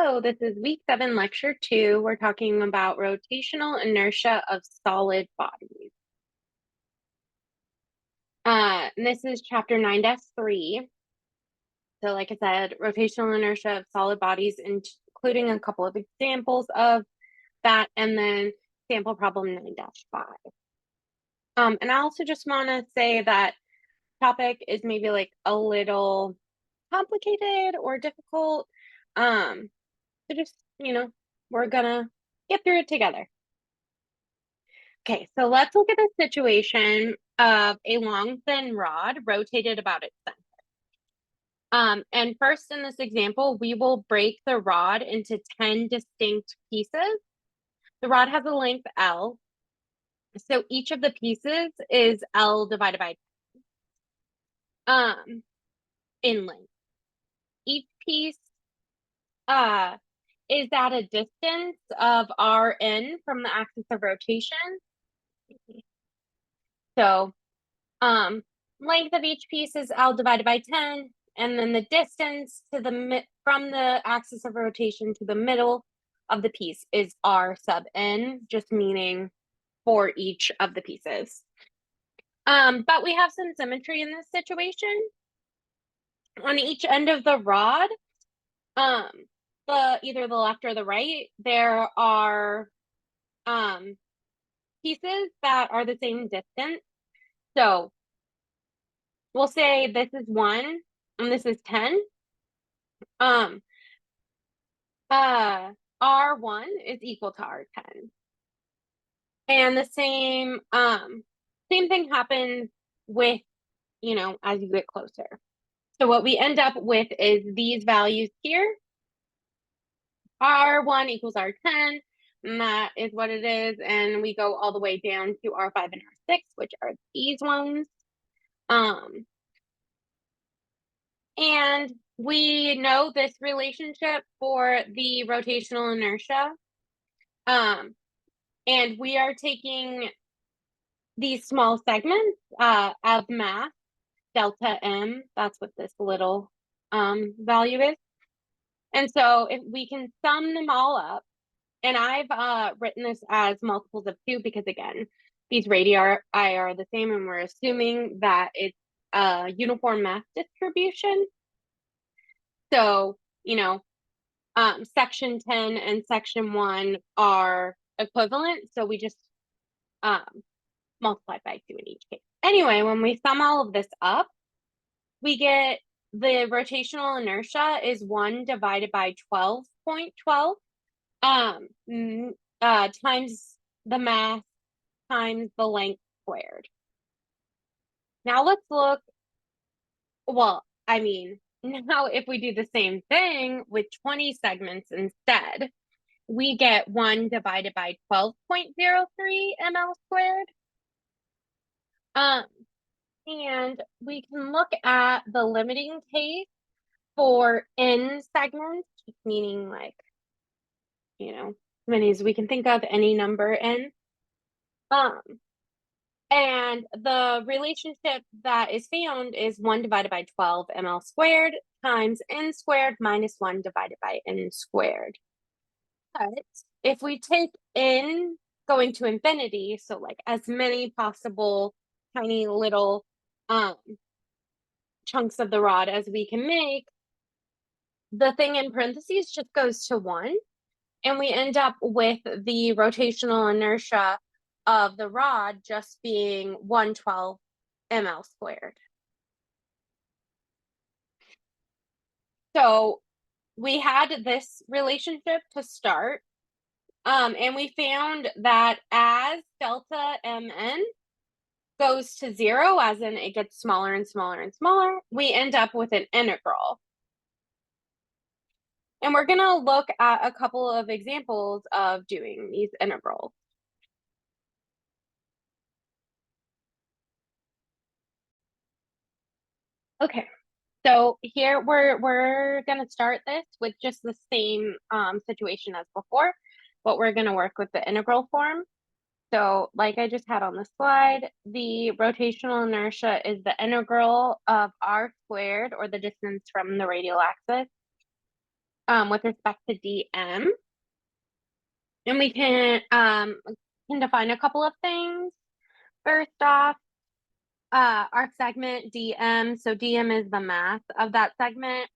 Hello, this is week 7, lecture 2. We're talking about rotational inertia of solid bodies. And this is chapter 9-3. So like I said, rotational inertia of solid bodies, including a couple of examples of that, and then sample problem 9-5. And I also just want to say that topic is maybe like a little complicated or difficult. So just, we're gonna get through it together. Okay, so let's look at the situation of a long, thin rod rotated about its center. And first in this example, we will break the rod into 10 distinct pieces. The rod has a length L, so each of the pieces is L divided by 10 in length. Each piece is at a distance of Rn from the axis of rotation. So length of each piece is L divided by 10, and then the distance to from the axis of rotation to the middle of the piece is R sub n, just meaning for each of the pieces. But we have some symmetry in this situation. On each end of the rod, either the left or the right, there are pieces that are the same distance. So we'll say this is 1 and this is 10. R1 is equal to R10. And the same thing happens with, as you get closer. So what we end up with is these values here. R1 equals R10, and that is what it is. And we go all the way down to R5 and R6, which are these ones. And we know this relationship for the rotational inertia. And we are taking these small segments of mass, delta M, that's what this little value is. And so if we can sum them all up, and I've written this as multiples of 2 because, again, these radii are the same, and we're assuming that it's a uniform mass distribution. So, section 10 and section 1 are equivalent, so we just multiply by 2 in each case. Anyway, when we sum all of this up, we get the rotational inertia is 1 divided by 12.12 times the mass times the length squared. Now let's look, now if we do the same thing with 20 segments instead, we get 1 divided by 12.03 ml squared. And we can look at the limiting case for n segments, meaning like, many as we can think of, any number n. And the relationship that is found is 1 divided by 12 ml squared times n squared minus 1 divided by n squared. But if we take n going to infinity, so like as many possible tiny little chunks of the rod as we can make, the thing in parentheses just goes to 1, and we end up with the rotational inertia of the rod just being 112 ml squared. So we had this relationship to start, and we found that as delta mn goes to 0, as in it gets smaller and smaller and smaller, we end up with an integral. And we're going to look at a couple of examples of doing these integrals. Okay, so here we're going to start this with just the same situation as before, but we're going to work with the integral form. So like I just had on the slide, the rotational inertia is the integral of r squared, or the distance from the radial axis, with respect to dm. And we can define a couple of things. First off, our segment dm, so dm is the mass of that segment.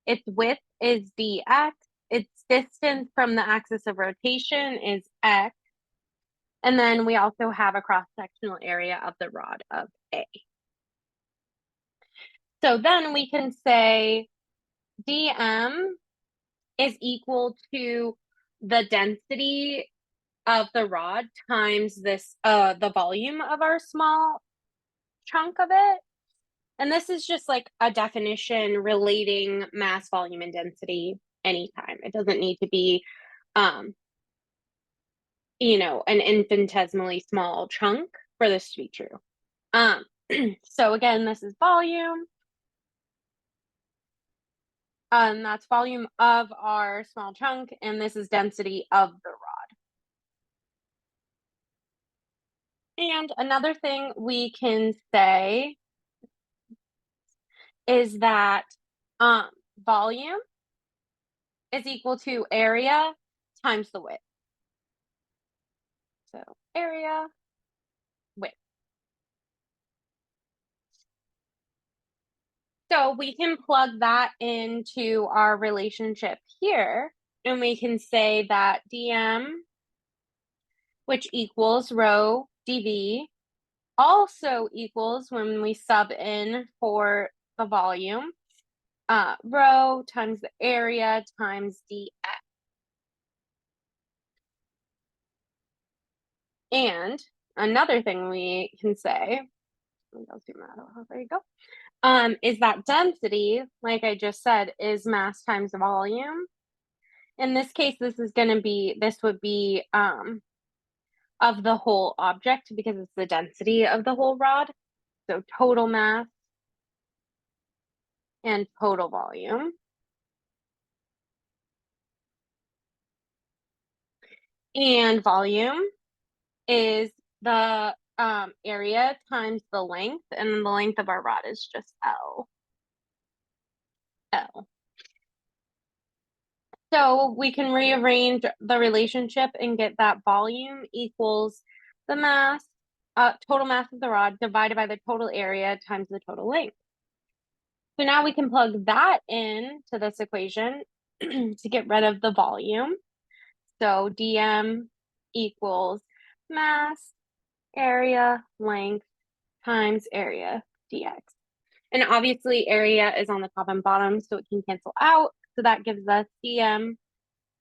Its width is dx. Its distance from the axis of rotation is x. And then we also have a cross-sectional area of the rod of A. So then we can say dm is equal to the density of the rod times this, the volume of our small chunk of it. And this is just like a definition relating mass, volume, and density anytime. It doesn't need to be, you know, an infinitesimally small chunk for this to be true. So again, this is volume. That's volume of our small chunk, and this is density of the rod. And another thing we can say is that volume is equal to area times the width. So area, width. So we can plug that into our relationship here, and we can say that dm, which equals rho dv, also equals, when we sub in for the volume, rho times the area times dx. And another thing we can say, I'll zoom out, there you go, is that density, like I just said, is mass times volume. In this case, this would be of the whole object, because it's the density of the whole rod. So total mass and total volume. And volume is the area times the length, and the length of our rod is just L. So we can rearrange the relationship and get that volume equals the mass, total mass of the rod divided by the total area times the total length. So now we can plug that in to this equation to get rid of the volume. So dm equals mass, area, length times area dx. And obviously area is on the top and bottom, so it can cancel out. So that gives us dm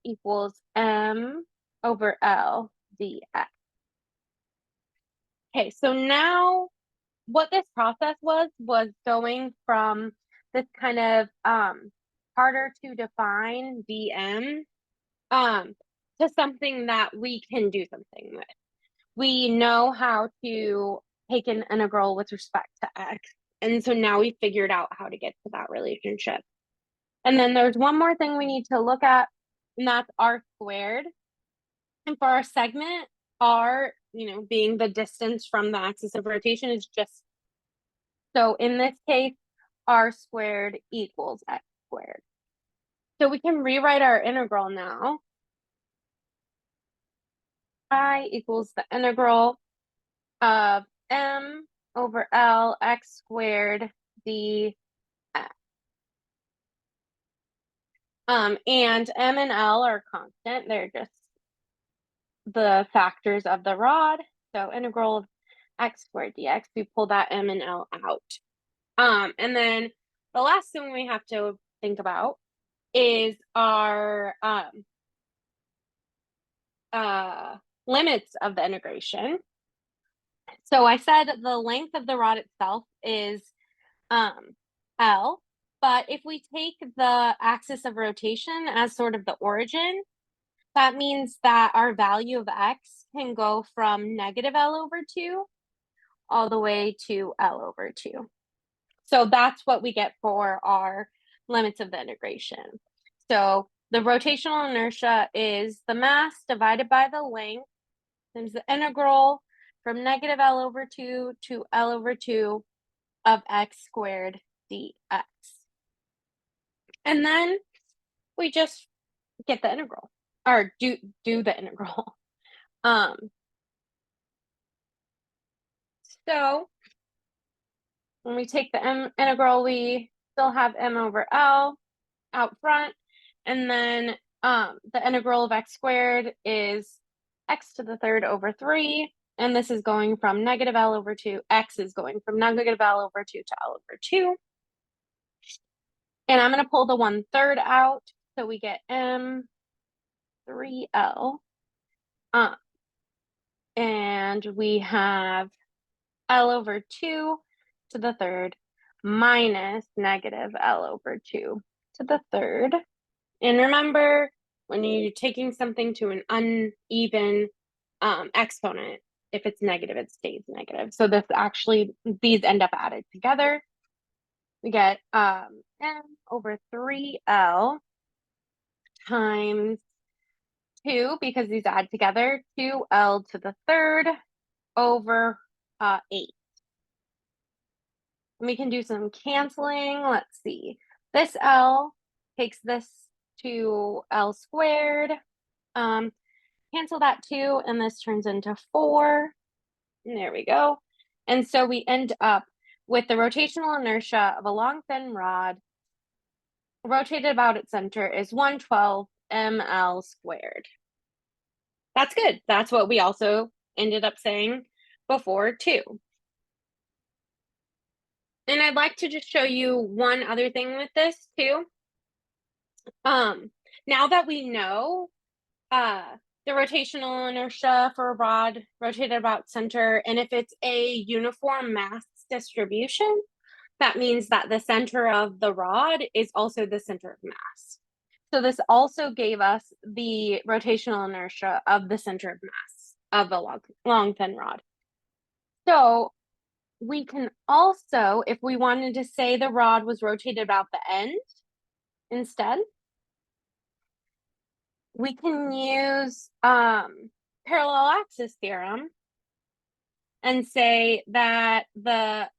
equals m over L dx. Okay, so now what this process was going from this kind of harder to define dm to something that we can do something with. We know how to take an integral with respect to x. And so now we figured out how to get to that relationship. And then there's one more thing we need to look at, and that's r squared. And for our segment, r, you know, being the distance from the axis of rotation, is just, so in this case, r squared equals x squared. So we can rewrite our integral now. I equals the integral of m over L x squared dx. And m and L are constant. They're just the factors of the rod. So integral of x squared dx, we pull that m and L out. And then the last thing we have to think about is our limits of the integration. So I said the length of the rod itself is L, but if we take the axis of rotation as sort of the origin, that means that our value of x can go from negative L over 2 all the way to L over 2. So that's what we get for our limits of the integration. So the rotational inertia is the mass divided by the length times the integral from negative L over 2 to L over 2 of x squared dx. And then we just get the integral, or do the integral. So when we take the integral, we still have m over L out front, and then the integral of x squared is x to the third over 3, and this is going from negative L over 2. X is going from negative L over 2 to L over 2. And I'm going to pull the 1/3 out, so we get m 3L. And we have L over 2 to the third minus negative L over 2 to the third. And remember, when you're taking something to an uneven exponent, if it's negative, it stays negative. So this actually, these end up added together. We get m over 3L times 2, because these add together, 2L to the third over 8. And we can do some canceling. Let's see. This L takes this to L squared. Cancel that 2, and this turns into 4. And there we go. And so we end up with the rotational inertia of a long, thin rod rotated about its center is 112 ml squared. That's good. That's what we also ended up saying before, too. And I'd like to just show you one other thing with this, too. Now that we know the rotational inertia for a rod rotated about center, and if it's a uniform mass distribution, that means that the center of the rod is also the center of mass. So this also gave us the rotational inertia of the center of mass of a long thin rod. So we can also, if we wanted to say the rod was rotated about the end instead, we can use parallel axis theorem and say that the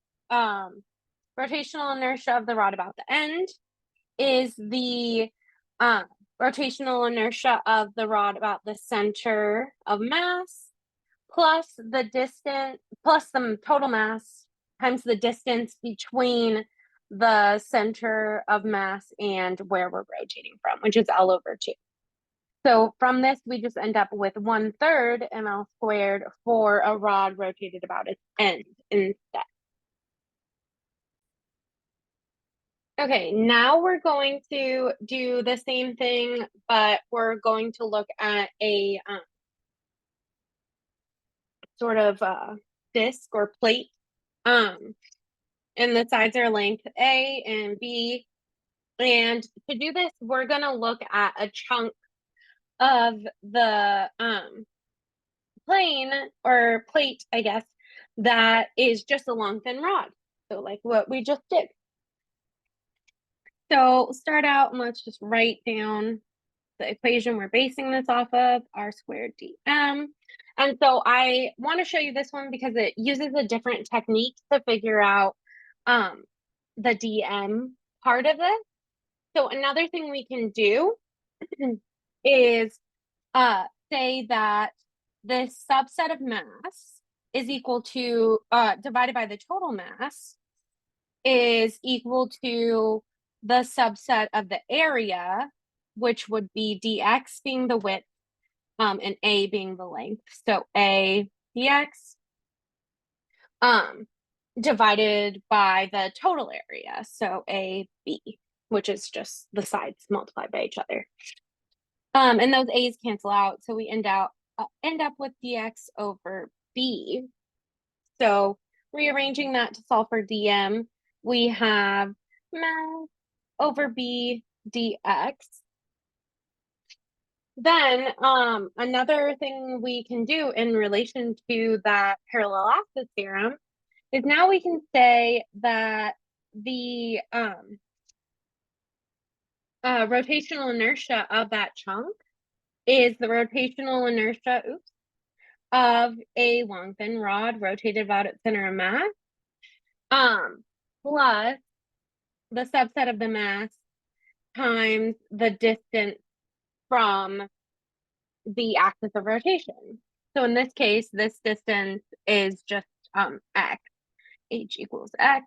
rotational inertia of the rod about the end is the rotational inertia of the rod about the center of mass plus the distance, plus the total mass times the distance between the center of mass and where we're rotating from, which is L over 2. So from this, we just end up with 1/3 ml squared for a rod rotated about its end instead. Okay, now we're going to do the same thing, but we're going to look at a sort of disc or plate. And the sides are length A and B. And to do this, we're going to look at a chunk of the plane or plate, I guess, that is just a long thin rod. So like what we just did. So we'll start out and let's just write down the equation we're basing this off of, r squared dm. And so I want to show you this one because it uses a different technique to figure out the dm part of this. So another thing we can do is say that this subset of mass is equal to, divided by the total mass, is equal to the subset of the area, which would be dx being the width, and a being the length. So a dx divided by the total area, so a b, which is just the sides multiplied by each other. And those a's cancel out, so we end up with dx over b. So rearranging that to solve for dm, we have mass over b dx. Then another thing we can do in relation to that parallel axis theorem is now we can say that the rotational inertia of that chunk is the rotational inertia, of a long thin rod rotated about its center of mass, plus the subset of the mass times the distance from the axis of rotation. So in this case, this distance is just x, h equals x.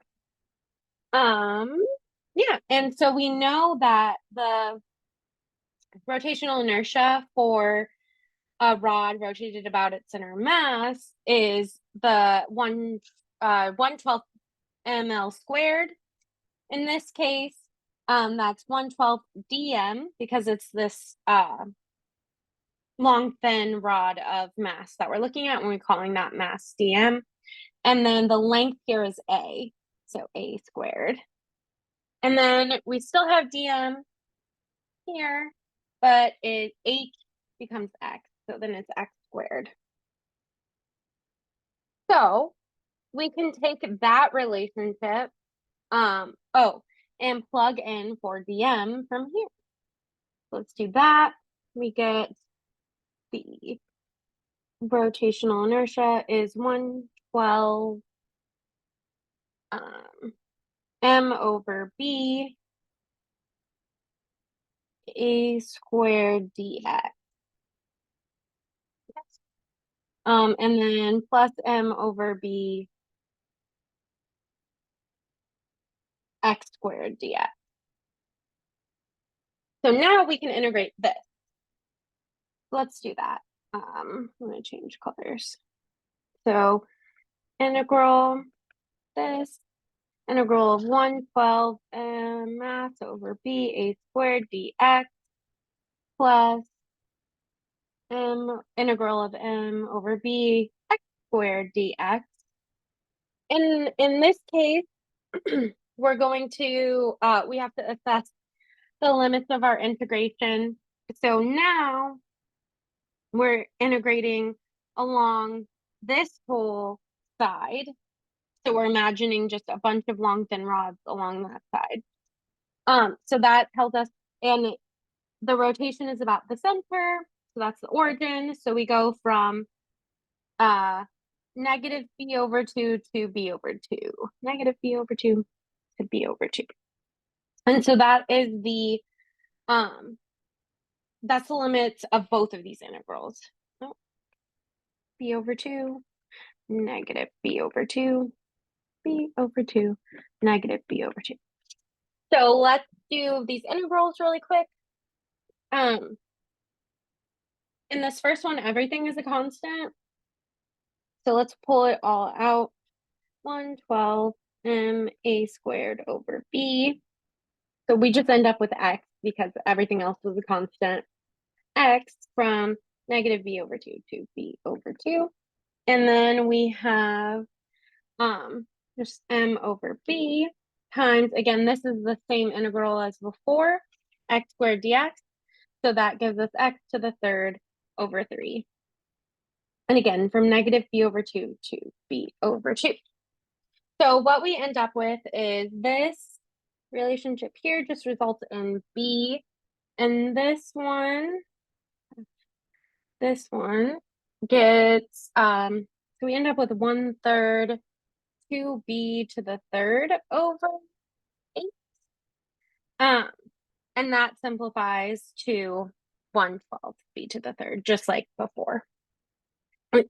Yeah, and so we know that the rotational inertia for a rod rotated about its center of mass is the 1/12 ml squared. In this case, that's 1/12 dm because it's this long, thin rod of mass that we're looking at when we're calling that mass dm. And then the length here is a, so a squared. And then we still have dm here, but h becomes x, so then it's x squared. So we can take that relationship, and plug in for dm from here. Let's do that. We get the rotational inertia is 1/12 m over b a squared dx. And then plus m over b x squared dx. So now we can integrate this. Let's do that. I'm going to change colors. So integral this, integral of 1/12 mass over b a squared dx plus integral of m over b x squared dx. In this case, we're going to, we have to assess the limits of our integration. So now we're integrating along this whole side. So we're imagining just a bunch of long, thin rods along that side. So that tells us, and the rotation is about the center, so that's the origin. So we go from negative b over 2 to b over 2, negative b over 2 to b over 2. And so that is the that's the limits of both of these integrals. Oh, b over 2, negative b over 2, b over 2, negative b over 2. So let's do these integrals really quick. In this first one, everything is a constant. So let's pull it all out. 1/12 m a squared over b. So we just end up with x because everything else was a constant. X from negative b over 2 to b over 2. And then we have just m over b times, again, this is the same integral as before, x squared dx. So that gives us x to the third over 3. And again, from negative b over 2 to b over 2. So what we end up with is this relationship here just results in b. And this one gets, so we end up with 1/3 2b to the third over 8. And that simplifies to 1/12 b to the third, just like before.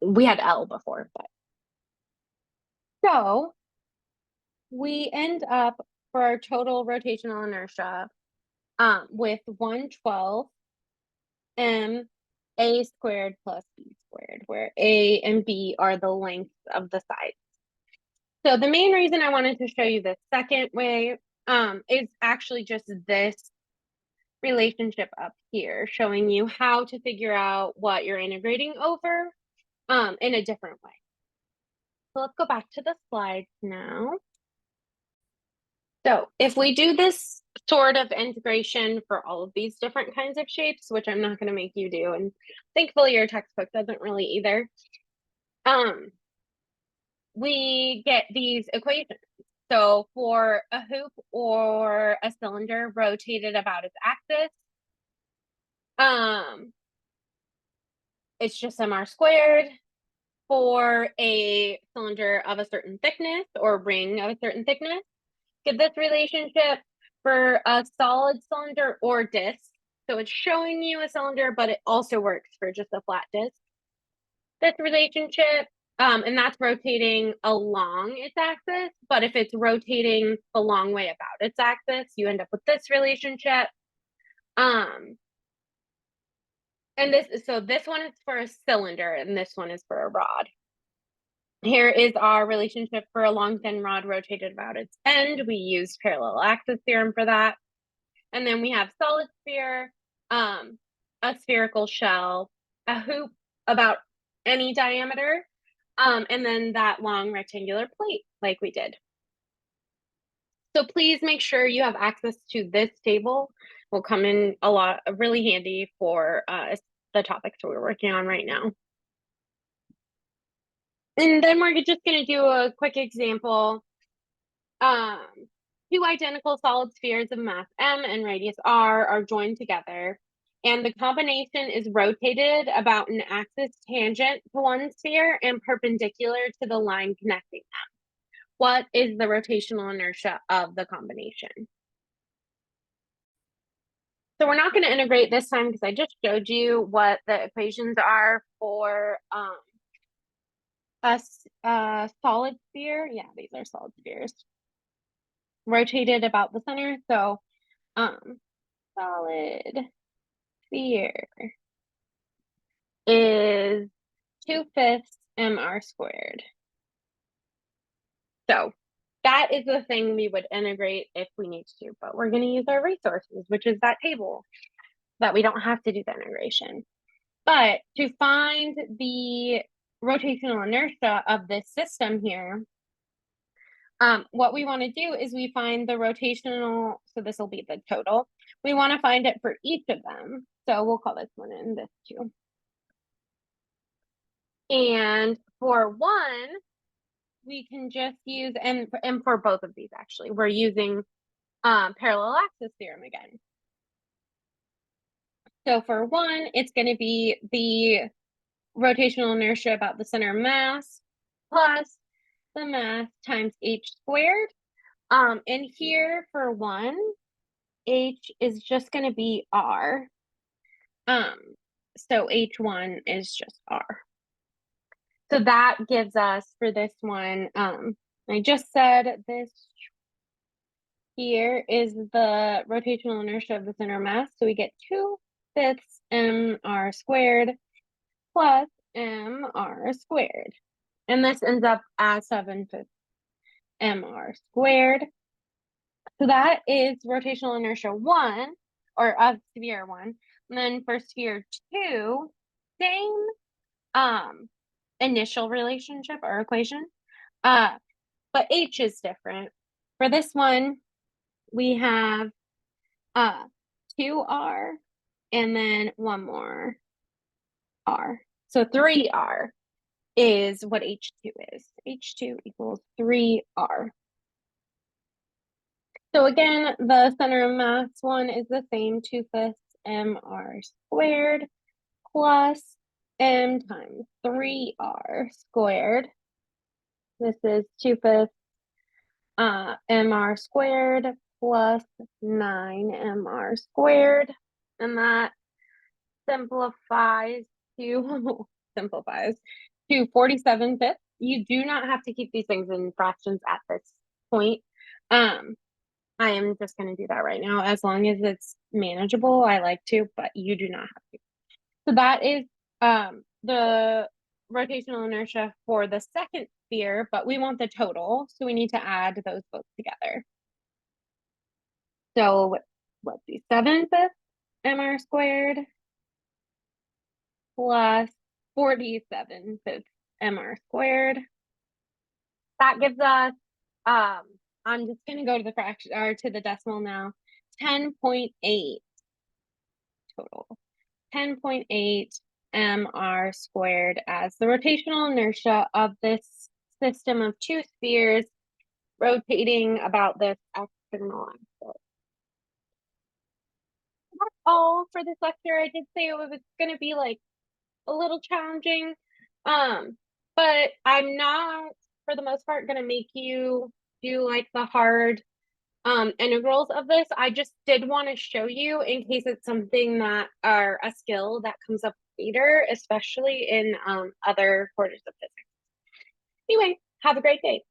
We had L before, but. So we end up for our total rotational inertia with 1/12 m a squared plus b squared, where a and b are the lengths of the sides. So the main reason I wanted to show you the second way is actually just this relationship up here, showing you how to figure out what you're integrating over in a different way. So let's go back to the slides now. So if we do this sort of integration for all of these different kinds of shapes, which I'm not going to make you do, and thankfully your textbook doesn't really either, we get these equations. So for a hoop or a cylinder rotated about its axis, it's just mr squared. For a cylinder of a certain thickness or ring of a certain thickness, get this relationship. for a solid cylinder or disc. So it's showing you a cylinder, but it also works for just a flat disc. This relationship, and that's rotating along its axis, but if it's rotating the long way about its axis, you end up with this relationship. And this one is for a cylinder and this one is for a rod. Here is our relationship for a long thin rod rotated about its end. We used parallel axis theorem for that. And then we have solid sphere, a spherical shell, a hoop about any diameter, and then that long rectangular plate like we did. So please make sure you have access to this table. Will come in a lot, really handy for the topics we're working on right now. And then we're just going to do a quick example. Two identical solid spheres of mass m and radius r are joined together, and the combination is rotated about an axis tangent to one sphere and perpendicular to the line connecting them. What is the rotational inertia of the combination? So we're not going to integrate this time because I just showed you what the equations are for a solid sphere. Yeah, these are solid spheres rotated about the center. So solid sphere is 2/5 mr squared. So that is the thing we would integrate if we need to, but we're going to use our resources, which is that table, that we don't have to do the integration. But to find the rotational inertia of this system here, what we want to do is we find the rotational, so this will be the total. We want to find it for each of them. So we'll call this one and this two. And for one, we can just use, and for both of these actually, we're using parallel axis theorem again. So for one, it's going to be the rotational inertia about the center of mass plus the mass times h squared. And here for one, h is just going to be r. So h1 is just r. So that gives us for this one, I just said this here is the rotational inertia of the center of mass. So we get 2/5 mr squared plus mr squared. And this ends up as 7/5 mr squared. So that is rotational inertia 1, or of sphere 1. And then for sphere 2, same initial relationship or equation, but h is different. For this one, we have 2r and then one more r. So 3r is what h2 is. h2 equals 3r. So again, the center of mass one is the same, 2/5 mr squared plus m times 3r squared. This is 2/5 mr squared plus 9mr squared, and that simplifies to 47/5. You do not have to keep these things in fractions at this point. I am just going to do that right now as long as it's manageable. I like to, but you do not have to. So that is the rotational inertia for the second sphere, but we want the total, so we need to add those both together. So let's see, 7/5 mr squared plus 47/5 mr squared. That gives us, I'm just going to go to the fraction or to the decimal now, 10.8 total. 10.8 mr squared as the rotational inertia of this system of two spheres rotating about this external axis. That's all for this lecture. I did say it was going to be like a little challenging, but I'm not, for the most part, going to make you do like the hard integrals of this. I just did want to show you in case it's something that are a skill that comes up later, especially in other quarters of physics. Anyway, have a great day.